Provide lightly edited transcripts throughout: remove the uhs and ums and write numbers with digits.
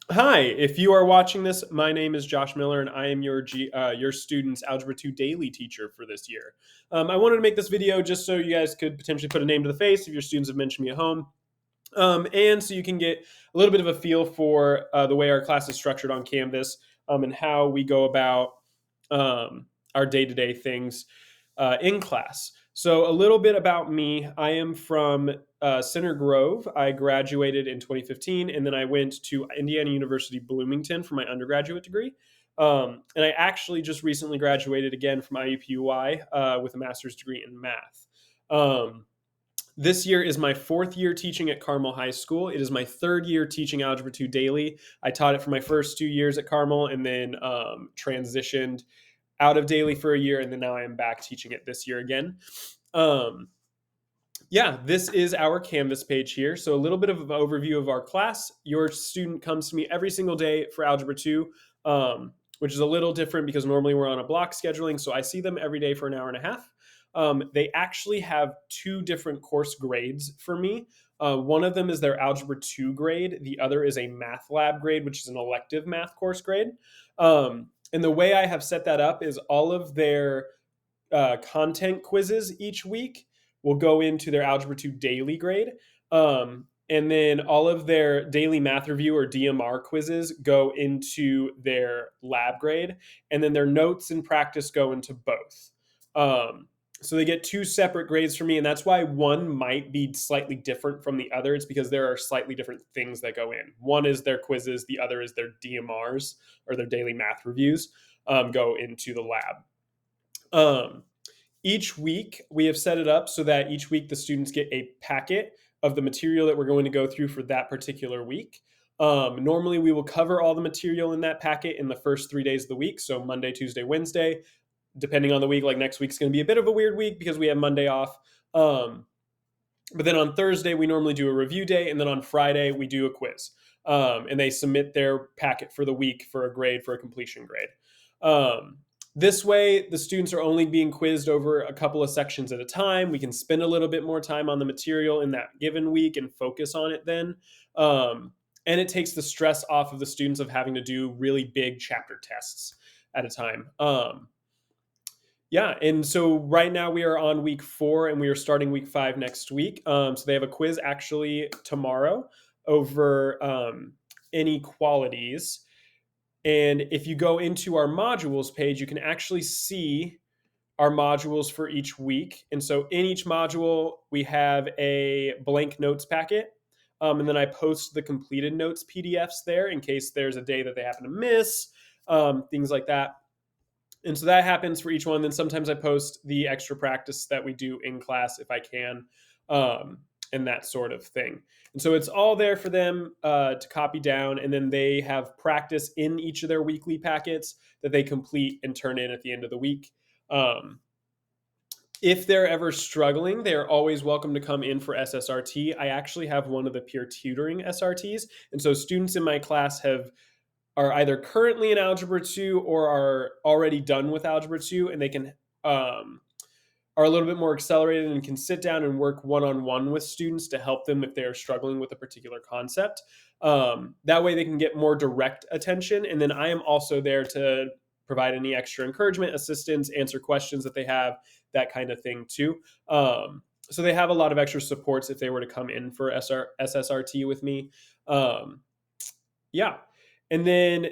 Hi, if you are watching this, my name is Josh Miller, and I am your student's Algebra 2 daily teacher for this year. I wanted to make this video just so you guys could potentially put a name to the face if your students have mentioned me at home, and so you can get a little bit of a feel for the way our class is structured on Canvas, and how we go about our day-to-day things in class. So, a little bit about me. I am from Center Grove. I graduated in 2015, and then I went to Indiana University Bloomington for my undergraduate degree. And I actually just recently graduated again from IUPUI with a master's degree in math. Um, this year is my fourth year teaching at Carmel High School. It is my third year teaching Algebra 2 daily. I taught it for my first 2 years at Carmel and then transitioned out of daily for a year, and then now I am back teaching it this year again. Um, yeah, this is our Canvas page here. So a little bit of an overview of our class. Your student comes to me every single day for Algebra 2, which is a little different because normally we're on a block scheduling. So I see them every day for an hour and a half. They actually have two different course grades for me. One of them is their Algebra 2 grade. The other is a math lab grade, which is an elective math course grade. And the way I have set that up is all of their content quizzes each week will go into their Algebra 2 daily grade. And then all of their daily math review or DMR quizzes go into their lab grade. And then their notes and practice go into both. So they get two separate grades for me. And that's why one might be slightly different from the other. It's because there are slightly different things that go in. One is their quizzes, the other is their DMRs or their daily math reviews go into the lab. Each week, we have set it up so that each week the students get a packet of the material that we're going to go through for that particular week. Normally, we will cover all the material in that packet in the first 3 days of the week. So, Monday, Tuesday, Wednesday, depending on the week. Like next week's going to be a bit of a weird week because we have Monday off. But then on Thursday, we normally do a review day. And then on Friday, we do a quiz. And they submit their packet for the week for a grade, for a completion grade. This way, the students are only being quizzed over a couple of sections at a time. We can spend a little bit more time on the material in that given week and focus on it then. And it takes the stress off of the students of having to do really big chapter tests at a time. Yeah, and so right now we are on week 4 and we are starting week 5 next week. So they have a quiz actually tomorrow over inequalities. And if you go into our modules page, you can actually see our modules for each week. And so in each module, we have a blank notes packet. And then I post the completed notes PDFs there in case there's a day that they happen to miss, things like that. And so that happens for each one. Then sometimes I post the extra practice that we do in class if I can, and that sort of thing. And so it's all there for them to copy down. And then they have practice in each of their weekly packets that they complete and turn in at the end of the week. If they're ever struggling, they're always welcome to come in for SSRT. I actually have one of the peer tutoring SRTs. And so students in my class are either currently in Algebra 2 or are already done with Algebra 2, and they can are a little bit more accelerated and can sit down and work one-on-one with students to help them if they are struggling with a particular concept. That way they can get more direct attention. And then I am also there to provide any extra encouragement, assistance, answer questions that they have, that kind of thing too. So they have a lot of extra supports if they were to come in for SSRT with me. Yeah. And then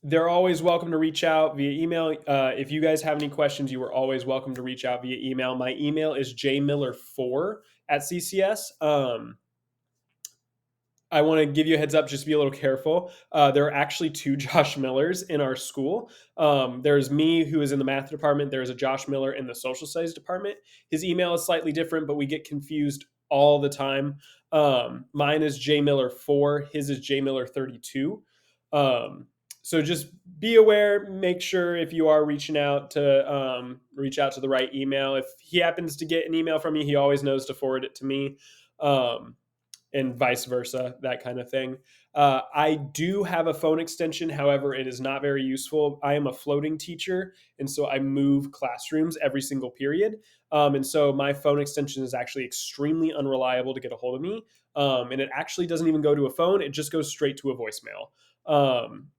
they're always welcome to reach out via email. If you guys have any questions, you are always welcome to reach out via email. My email is jmiller4@ccs. I want to give you a heads up, just be a little careful. There are actually two Josh Millers in our school. There's me, who is in the math department. There's a Josh Miller in the social studies department. His email is slightly different, but we get confused all the time. Mine is jmiller4. His is jmiller32. So just be aware. Make sure if you are reaching out to reach out to the right email. If he happens to get an email from you, he always knows to forward it to me. and vice versa, that kind of thing. I do have a phone extension. However, it is not very useful. I am a floating teacher, and so I move classrooms every single period. And so my phone extension is actually extremely unreliable to get a hold of me. And it actually doesn't even go to a phone, it just goes straight to a voicemail.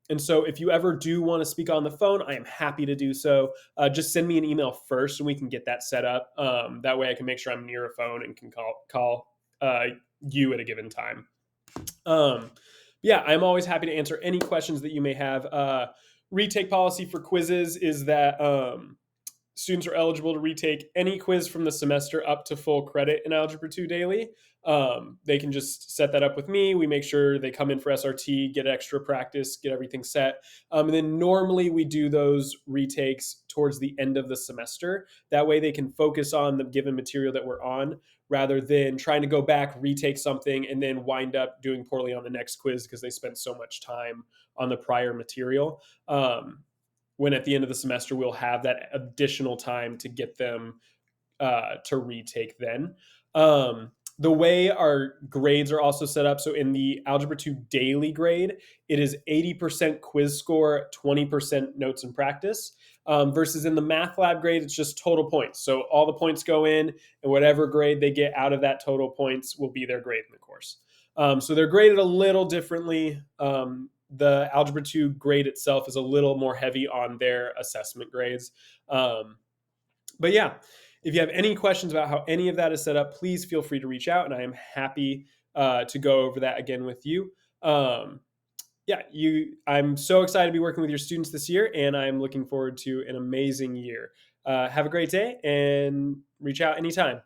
And so if you ever do want to speak on the phone, I am happy to do so. Just send me an email first and we can get that set up. That way I can make sure I'm near a phone and can call you at a given time. Yeah, I'm always happy to answer any questions that you may have. Retake policy for quizzes is that students are eligible to retake any quiz from the semester up to full credit in Algebra 2 daily. They can just set that up with me. We make sure they come in for SRT, get extra practice, get everything set. And then normally we do those retakes towards the end of the semester. That way they can focus on the given material that we're on rather than trying to go back, retake something, and then wind up doing poorly on the next quiz because they spent so much time on the prior material. When at the end of the semester we'll have that additional time to get them to retake then. The way our grades are also set up, so in the Algebra 2 daily grade, it is 80% quiz score, 20% notes and practice, versus in the math lab grade, it's just total points. So all the points go in, and whatever grade they get out of that total points will be their grade in the course. So they're graded a little differently. The Algebra 2 grade itself is a little more heavy on their assessment grades. But yeah, if you have any questions about how any of that is set up, please feel free to reach out, and I am happy to go over that again with you. Yeah, I'm so excited to be working with your students this year, and I'm looking forward to an amazing year. Have a great day, and reach out anytime.